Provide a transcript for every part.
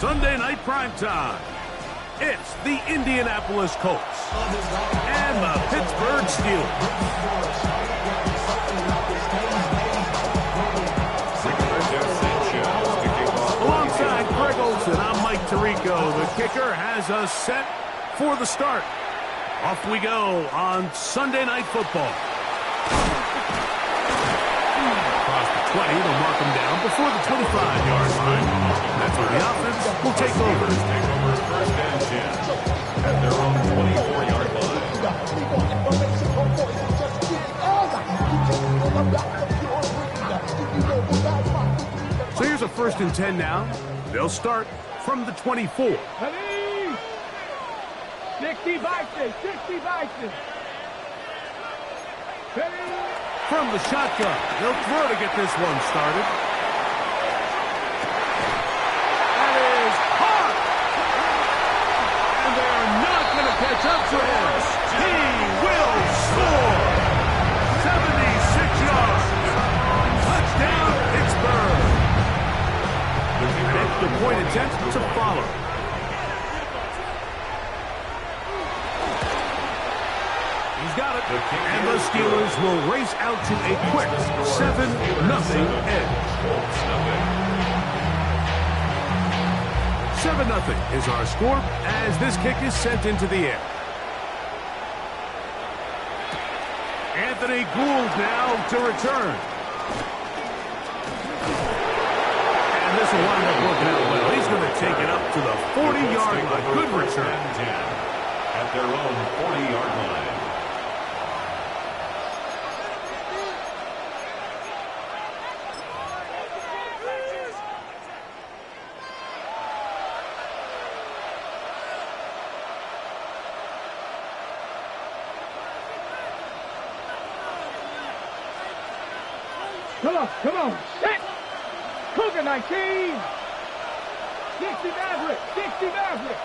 Sunday night primetime. It's the Indianapolis Colts and the Pittsburgh Steelers. Alongside Greg Olsen, I'm Mike Tirico. The kicker has us set for the start. Off we go on Sunday Night Football. Across the 20, they'll mark him down before the 25-yard line. That's where the offense will take over. First and 10 at their own 24-yard line. So here's a 1st and 10 now. They'll start from the 24. 60 Vikings, 60 Vikings. From the shotgun, they'll throw to get this one started. That is caught! And they're not going to catch up to him. He will score! 76 yards. Touchdown, Pittsburgh. And it's the point attempt to follow. He's got it. And the Steelers will race out to a quick 7-0 edge. 7-0 is our score as this kick is sent into the air. Anthony Gould now to return. And this will wind up working out well. He's going to take it up to the 40-yard line. Good return. At their own 40-yard line. Come on, set! Cougar 19! 60 Maverick, 60 Maverick!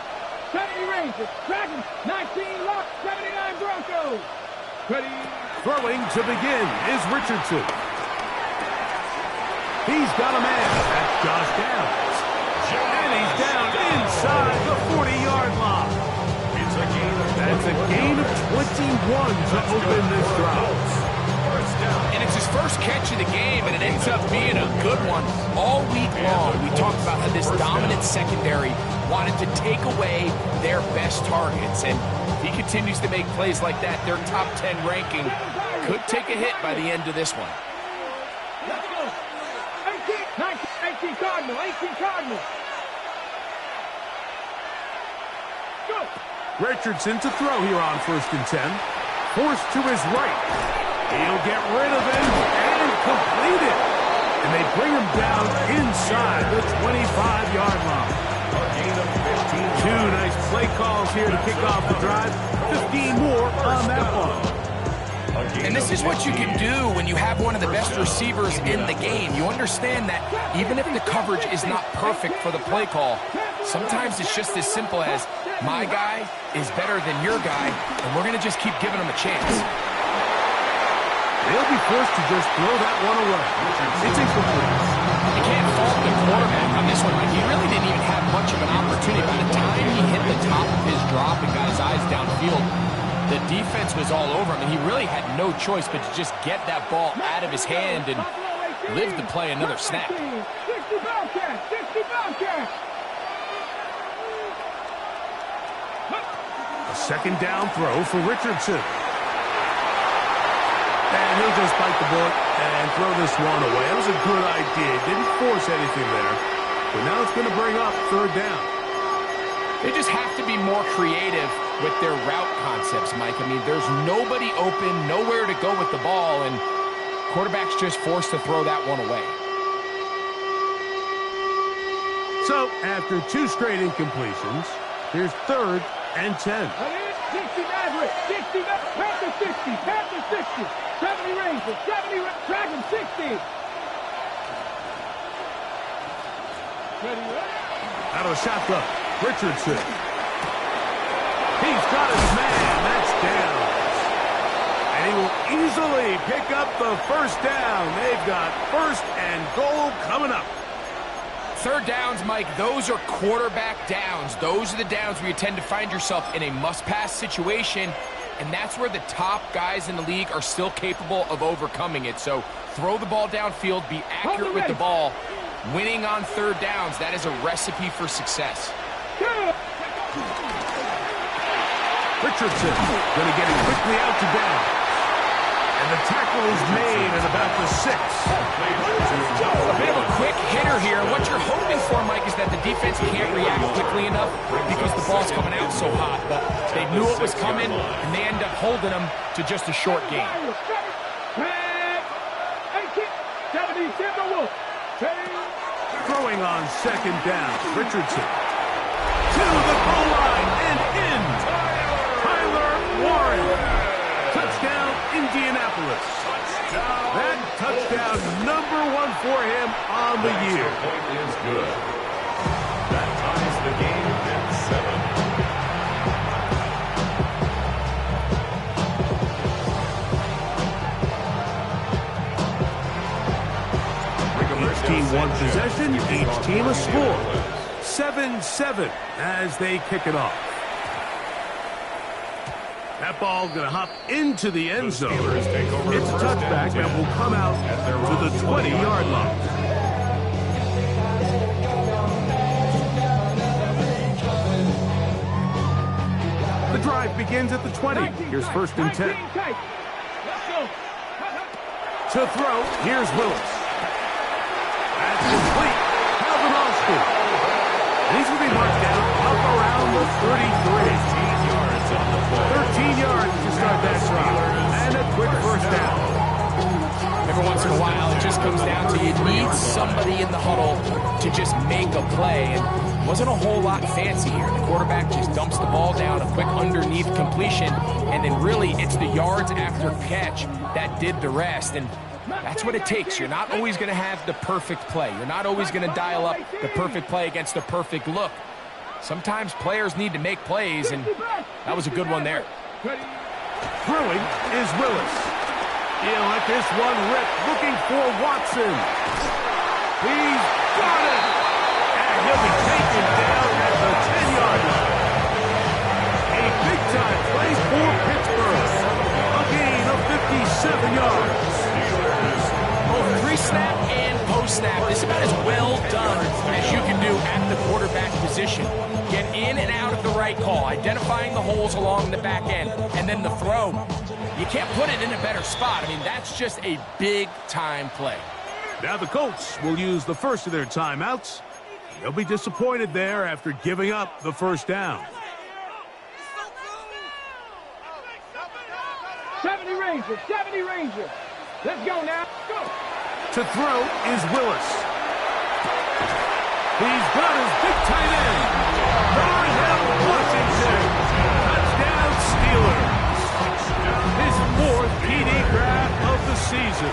70 Rangers, Dragons, 19 Lock, 79 Broncos! Ready? Throwing to begin is Richardson. He's got a man. That's Josh Downs. And he's down inside the 40-yard line. That's a gain of 21 to open this drive. And it's his first catch of the game, and it ends up being a good one. All week long, we talked about how this dominant secondary wanted to take away their best targets. And if he continues to make plays like that, their top 10 ranking could take a hit by the end of this one. Let's go. 18 Cardinal, 18 Cardinal. Go. Richardson to throw here on 1st and 10. Forced to his right. He'll get rid of it and complete it. And they bring him down inside the 25-yard line. Two nice play calls here to kick off the drive. 15 more on that one. And this is what you can do when you have one of the best receivers in the game. You understand that even if the coverage is not perfect for the play call, sometimes it's just as simple as my guy is better than your guy, and we're going to just keep giving him a chance. They'll be forced to just throw that one away. It's incomplete. You can't fault the quarterback on this one, but he really didn't even have much of an opportunity. By the time he hit the top of his drop and got his eyes downfield, the defense was all over him, and he really had no choice but to just get that ball out of his hand and live to play another snap. 60 Bobcats, 60 Bobcats. A 2nd down throw for Richardson. And he'll just bite the bullet and throw this one away. That was a good idea. Didn't force anything there. But now it's going to bring up 3rd down. They just have to be more creative with their route concepts, Mike. I mean, there's nobody open, nowhere to go with the ball, and quarterback's just forced to throw that one away. So, after 2 straight incompletions, here's 3rd and 10. 60 Maverick, 60 Panther 60, Panther 60, 70 Rangers, 70 Dragon 60. Out of the shotgun, Richardson. He's got his man. That's down. And he will easily pick up the 1st down. They've got 1st and goal coming up. third downs, Mike, those are quarterback downs. Those are the downs where you tend to find yourself in a must-pass situation, and that's where the top guys in the league are still capable of overcoming it. So throw the ball downfield, be accurate with the ball. Winning on third downs, that is a recipe for success. Richardson going to get it quickly out to down. And the tackle is made at about the 6. A bit of a quick hitter here. What you're hoping for, Mike, is that the defense can't react quickly enough because the ball's coming out so hot. But they knew it was coming, and they end up holding them to just a short gain. Throwing on second down. Richardson to the goal line and in. Tyler Warren. Touchdown, Indianapolis. That touchdown number 1 for him on the year. Point is good. That ties the game at 7. Each team one possession, each team a score. 7-7 as they kick it off. That ball going to hop into the end zone. It's a touchback that will come out to the 20-yard line. The drive begins at the 20. Here's 1st and 10. To throw, here's Willis. That's complete. Calvin Austin. And he's going to be marked down up around the 33. 13 yards to start that drive. And a quick first down. Every once in a while, it just comes down to you need somebody in the huddle to just make a play. And it wasn't a whole lot fancy here. The quarterback just dumps the ball down, a quick underneath completion, and then really it's the yards after catch that did the rest. And that's what it takes. You're not always going to have the perfect play. You're not always going to dial up the perfect play against the perfect look. Sometimes players need to make plays, and that was a good one there. Throwing is Willis. He'll let this one rip, looking for Watson. He's got it! And he'll be taken down at the 10-yard line. A big-time play for Pittsburgh. A gain of 57 yards. Both pre-snap and post-snap. This is about as well done as you can do at the quarterback position. Get in and out of the right call, identifying the holes along the back end, and then the throw. You can't put it in a better spot. I mean, that's just a big-time play. Now the Colts will use the first of their timeouts. They'll be disappointed there after giving up the first down. 70 Rangers, 70 Rangers. Let's go now. Go. To throw is Willis. He's got his big tight end. Darnell Washington. Touchdown Steelers. His 4th TD grab of the season.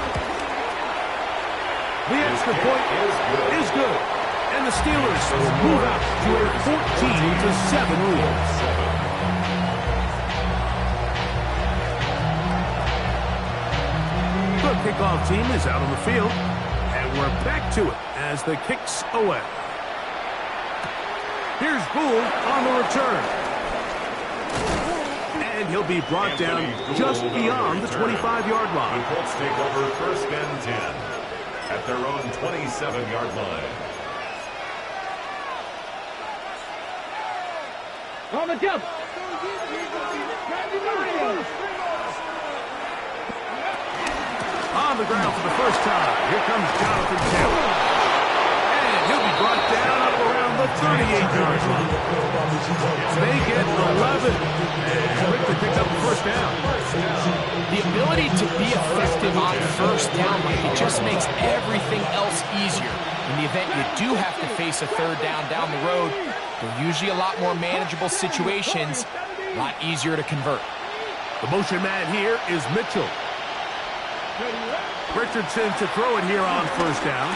The extra point is good. And the Steelers move out to a 14-7 lead. The kickoff team is out on the field, and we're back to it as the kick's away. Here's Gould on the return. And he'll be brought down just beyond the 25-yard line. The Colts take over 1st and 10 at their own 27-yard line. On the double. On the ground for the first time. Here comes Jonathan Taylor. And he'll be brought down up around the 38-yard line. They get 11. And quickly picked up the first down. The ability to be effective on first down, it just makes everything else easier. In the event you do have to face a third down the road, they're usually a lot more manageable situations, a lot easier to convert. The motion man here is Mitchell. Richardson to throw it here on first down.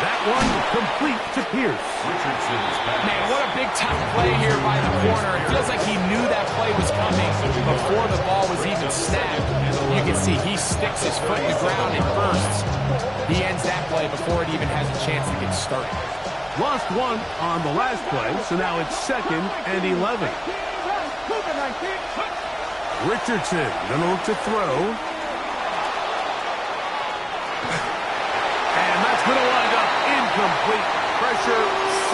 That one complete to Pierce. Man, what a big-time play here by the corner. It feels like he knew that play was coming before the ball was even snapped. You can see he sticks his foot in the ground and bursts. He ends that play before it even has a chance to get started. Lost one on the last play, so now it's 2nd and 11. Richardson gonna look to throw. And that's gonna wind up incomplete. Pressure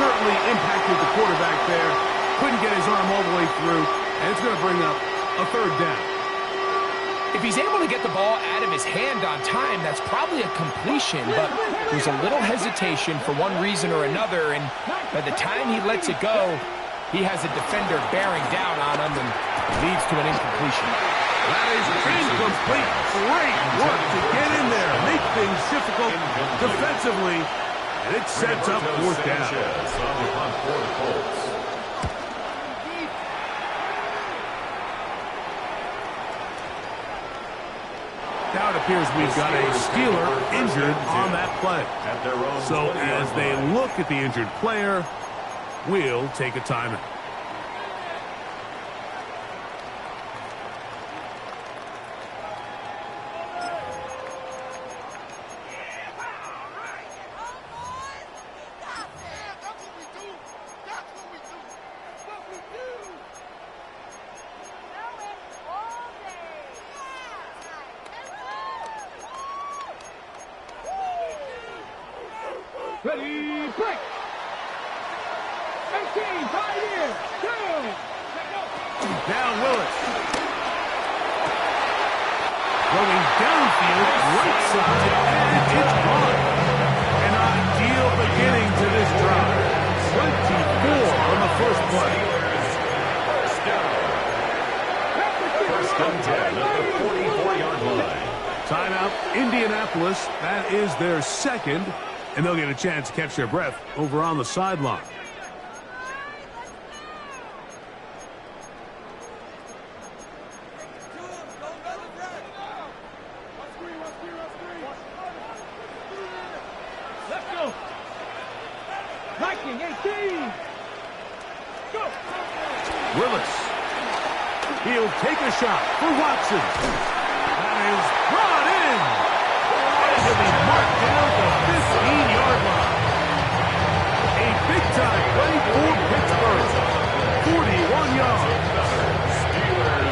certainly impacted the quarterback there. Couldn't get his arm all the way through, and it's gonna bring up a 3rd down. If he's able to get the ball out of his hand on time, that's probably a completion, but there's a little hesitation for one reason or another, and by the time he lets it go, he has a defender bearing down on him and leads to an incompletion. That is incomplete. Great work to get in there, make things difficult defensively, and it sets up 4th down. Now it appears we've got a Steeler injured on that play. So as they look at the injured player, we'll take a timeout. Ready, break! 18, 5 years, 2! Down Willis. Going downfield, right side, and it's gone. An ideal beginning to this drive. 24 on the first play. First and 10 at the 44-yard line. Timeout, Indianapolis. That is their 2nd. And they'll get a chance to catch their breath over on the sideline. Let's go! Viking, 18! Go! Willis. He'll take a shot for Watson. That is brought in. And he'll be marked down the 15-yard line. A big-time play for Pittsburgh. 41 yards.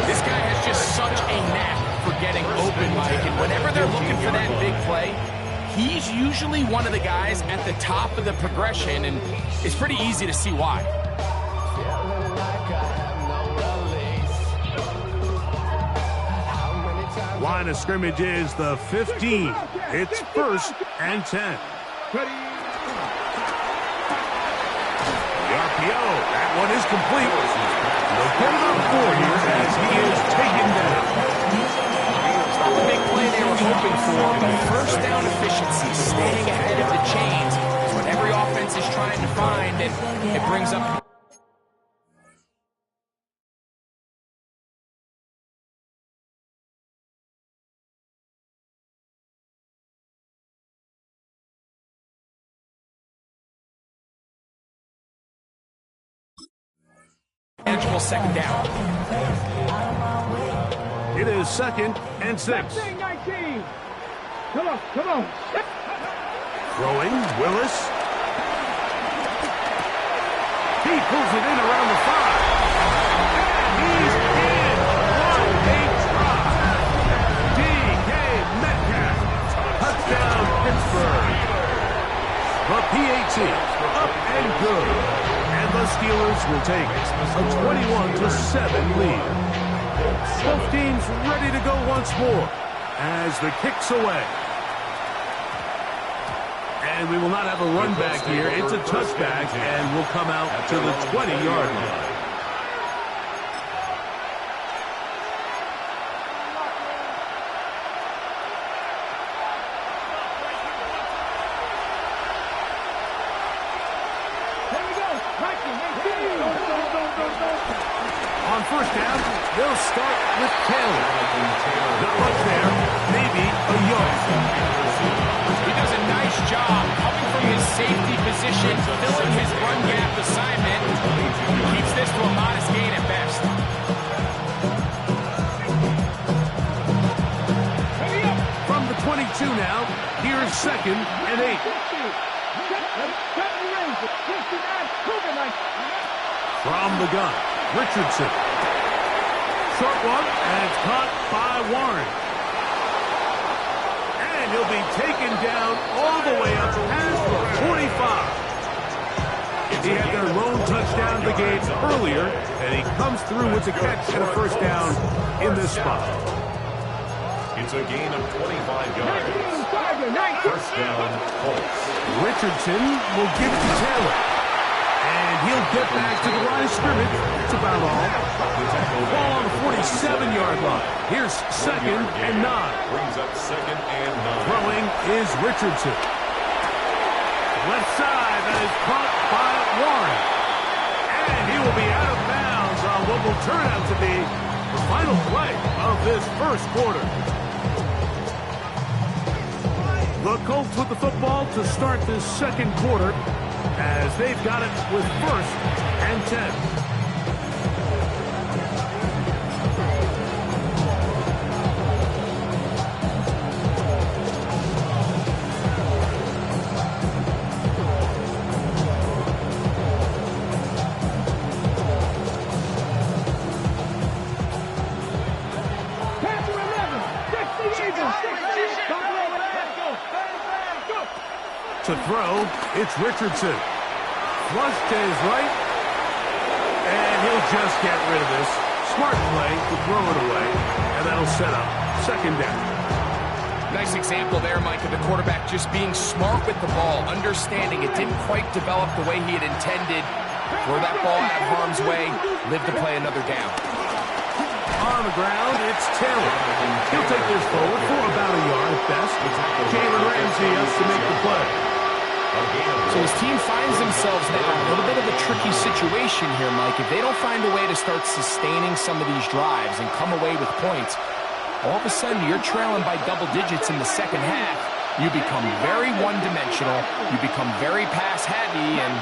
This guy has just such a knack for getting open, Mike, and whenever they're looking for that big play, he's usually one of the guys at the top of the progression, and it's pretty easy to see why. Line of scrimmage is the 15. It's 1st and 10. Ready? The RPO. That one is complete. They'll get it up for you as he is taken down. It's not the big play they were hoping for, but first down efficiency, staying ahead of the chains, is what every offense is trying to find, and it brings up... manageable 2nd down. It is 2nd and 6. 19! Come on, come on! Throwing, Willis. He pulls it in around the 5. And he's in. What a try. D.K. Metcalf. Touchdown, Pittsburgh. The PAT up and good. And the Steelers will take a 21-7 lead. Both teams ready to go once more as the kick's away. And we will not have a run back here. It's a touchback, and we'll come out to the 20-yard line. On first down, they'll start with Taylor. Not much there, maybe a yard. He does a nice job coming from his safety position, filling his run gap assignment. Keeps this to a modest gain at best. From the 22 now, here's 2nd and 8. From the gun, Richardson. Short one, and it's caught by Warren. And he'll be taken down all the way up past the 45. He had their lone touchdown of the game earlier, and he comes through with the catch and a first down in this spot. It's a gain of 25 yards. First down, Colts. Richardson will give it to Taylor. And he'll get back to the line of scrimmage. That's about all. Ball on the 47-yard line. Here's 2nd and 9. Brings up 2nd and 9. Throwing is Richardson. Left side, that is caught by Warren. And he will be out of bounds on what will turn out to be the final play of this first quarter. The Colts with the football to start this second quarter as they've got it with 1st and 10. To throw, it's Richardson. Flush to his right. And he'll just get rid of this. Smart play to throw it away. And that'll set up 2nd down. Nice example there, Mike, of the quarterback just being smart with the ball, understanding it didn't quite develop the way he had intended. Throw that ball out of harm's way, live to play another down. On the ground, it's Taylor. He'll take this forward for about a yard at best. Jalen Ramsey has to make the play. So his team finds themselves now in a little bit of a tricky situation here, Mike. If they don't find a way to start sustaining some of these drives and come away with points, all of a sudden you're trailing by double digits in the second half. You become very one-dimensional. You become very pass-heavy, and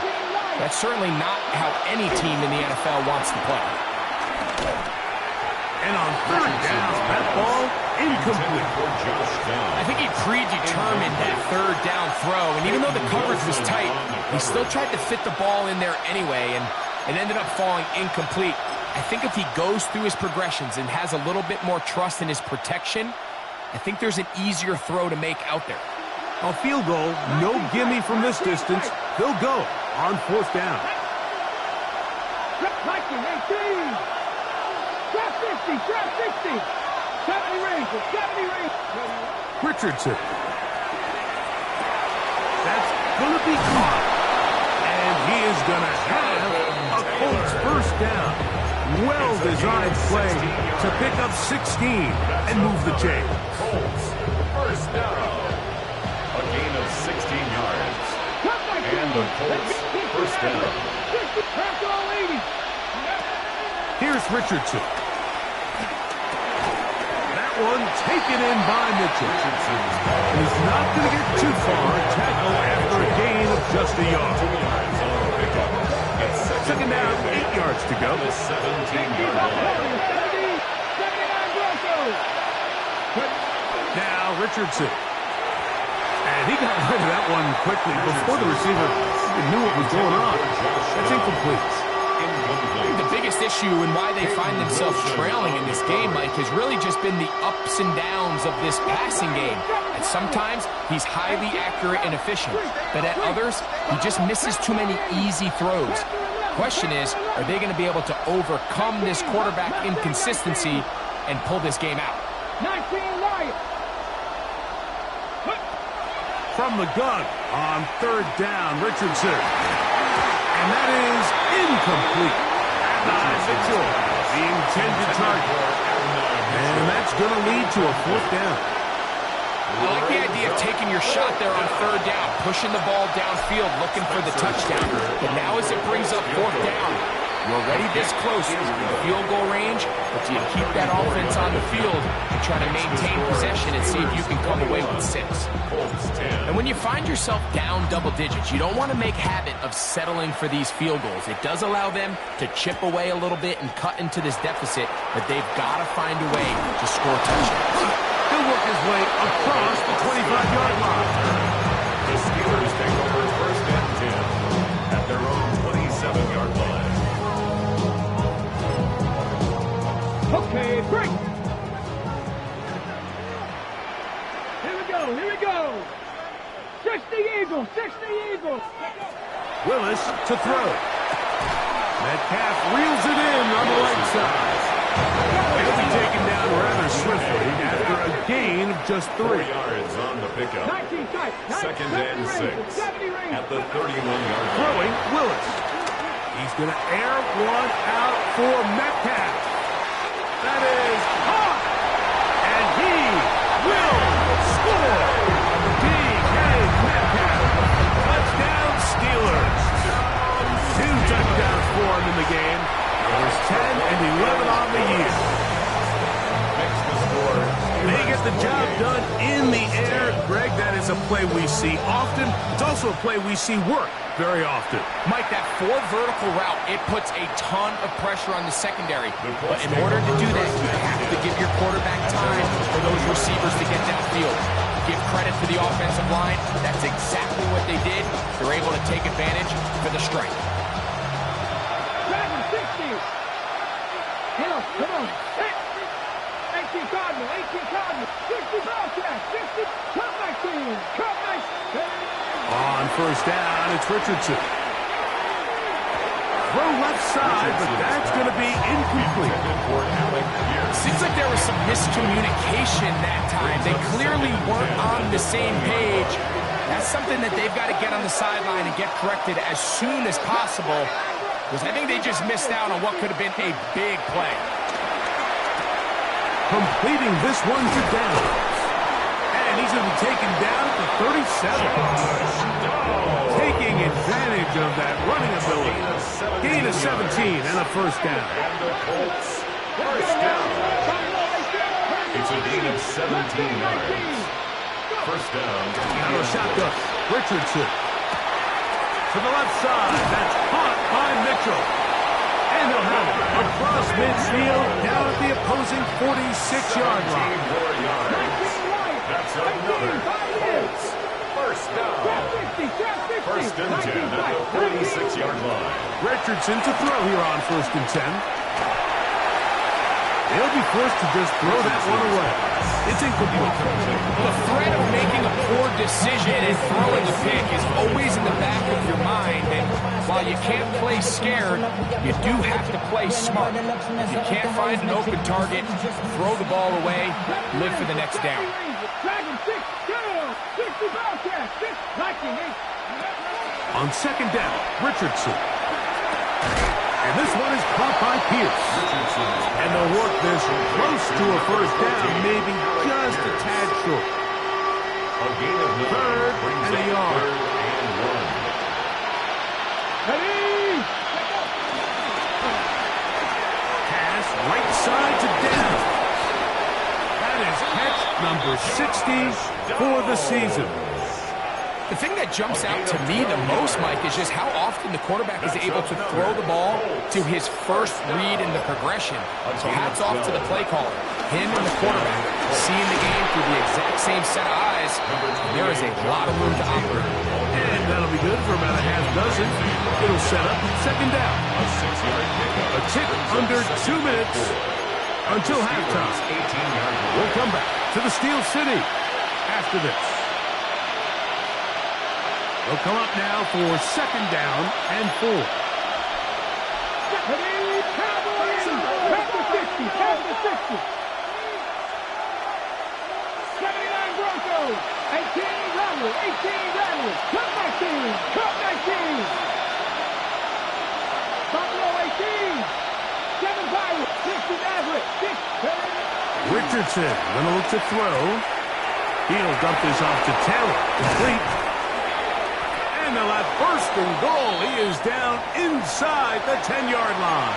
that's certainly not how any team in the NFL wants to play. And on 3rd down, that ball incomplete. I think he predetermined that 3rd down throw, and even though the coverage was tight, he still tried to fit the ball in there anyway, and it ended up falling incomplete. I think if he goes through his progressions and has a little bit more trust in his protection, I think there's an easier throw to make out there. A field goal, no gimme from this distance. They'll go on 4th down. 50, drop 60. 70 range, 70 range. Richardson. That's going to be caught. And he is going to have a Colts first down. Well-designed play to pick up 16 and move the chain. Colts first down. A gain of 16 yards. And the Colts first down. Here's Richardson. One taken in by Mitchell. He's not going to get too far. Tackle after a gain of just a yard. 2nd down, 8 yards to go. 17-yard line. Now Richardson. And he got rid of that one quickly before the receiver even knew what was going on. That's incomplete. The biggest issue and why they find themselves trailing in this game, Mike, has really just been the ups and downs of this passing game. And sometimes he's highly accurate and efficient, but at others, he just misses too many easy throws. Question is, are they going to be able to overcome this quarterback inconsistency and pull this game out? From the gun on 3rd down, Richardson. And that is incomplete. By Mitchell, the intended target. And that's going to lead to a 4th down. I like the idea of taking your shot there on 3rd down, pushing the ball downfield, looking for the touchdown. But now as it brings up 4th down, you're already this close to the field goal range, but do you keep that offense on the field and try to maintain possession and see if you can come away with 6? And when you find yourself down double digits, you don't want to make habit of settling for these field goals. It does allow them to chip away a little bit and cut into this deficit, but they've got to find a way to score touchdowns. He'll work his way across the 25-yard line. The Steelers take over 1st and 10 at their own 27-yard line. 3. Here we go. 60 Eagles, 60 Eagles. Willis to throw. Metcalf reels it in on the right side. He'll be taken down rather swiftly after a gain of just 3. 4 yards on the pickup. 19 tight. 2nd and 6 at the 31-yard line. Throwing Willis. He's going to air one out for Metcalf. That is caught. And he will score. D.K. Metcalf. Touchdown Steelers. 2 touchdowns for him in the game. There's 10 and 11 on the year. Makes the score. They get the job done in the air. Greg, that is a play we see often. It's also a play we see work very often. Mike, that 4 vertical route, it puts a ton of pressure on the secondary. But in order to do that, you have to give your quarterback time for those receivers to get downfield. Give credit to the offensive line. That's exactly what they did. They're able to take advantage for the strike. 60. Hill, come on. 18 Cardinal, 60 Bobcat, 60. Cut my team. On first down, it's Richardson. Throw left side, but that's going to be incomplete. Seems like there was some miscommunication that time. They clearly weren't on the same page. That's something that they've got to get on the sideline and get corrected as soon as possible, because I think they just missed out on what could have been a big play. Completing this one to Downs. And he's going to be taken down at the 37. Taking advantage of that running ability. Gain of 17 and a first down. And the Colts, first down. It's a gain of 17 yards. First down. Now a shotgun. Richardson. To the left side. That's caught by Mitchell. And he'll have it across midfield down at the opposing 46-yard line. 4 yards. That's another Colts. First down. First and 10 at the 46-yard line. Richardson to throw here on first and 10. They'll be forced to just throw that one away. It's incomplete. The threat of making a poor decision and throwing a pick is always in the back of your mind. And while you can't play scared, you do have to play smart. If you can't find an open target, throw the ball away, live for the next down. On second down, Richardson. And this one is caught by Pierce. And they'll work this close to a first down, maybe just a tad short. A gain of 9 brings and a up yard. 3rd and 1. Ready? Pass right side to Downs. That is catch number 60 for the season. The thing that jumps out to me the most, Mike, is just how often the quarterback is able to throw the ball to his first read in the progression. So hats off to the play caller. Him and the quarterback seeing the game through the exact same set of eyes. There is a lot of room to operate. And that'll be good for about a half dozen. It'll set up second down. A 6-yard pickup. A tick under 2 minutes until halftime. 18-yard line. We'll come back to the Steel City after this. They'll come up now for second down and 4. Ready? Cowboys! After 60, after 60. 79 Broncos. 18 Rattler, 18 Rattler. Cut my team, cut my team. Buffalo 18. 7 Pirates, 60 Maverick, 6. Richardson gonna look to throw. He'll dump this off to Taylor. Complete. And they'll have first and goal. He is down inside the 10-yard line.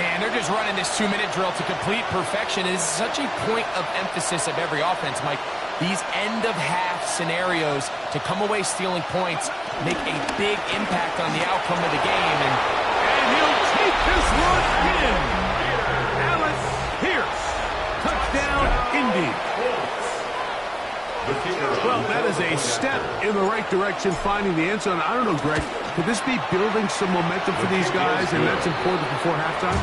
Man, they're just running this 2-minute drill to complete perfection. It is such a point of emphasis of every offense, Mike. These end-of-half scenarios to come away stealing points make a big impact on the outcome of the game. And he'll take this one in. Alex Pierce. Touchdown, Indy. Well, that is a step in the right direction, finding the end zone. I don't know, Greg, could this be building some momentum for these guys, and that's important before halftime?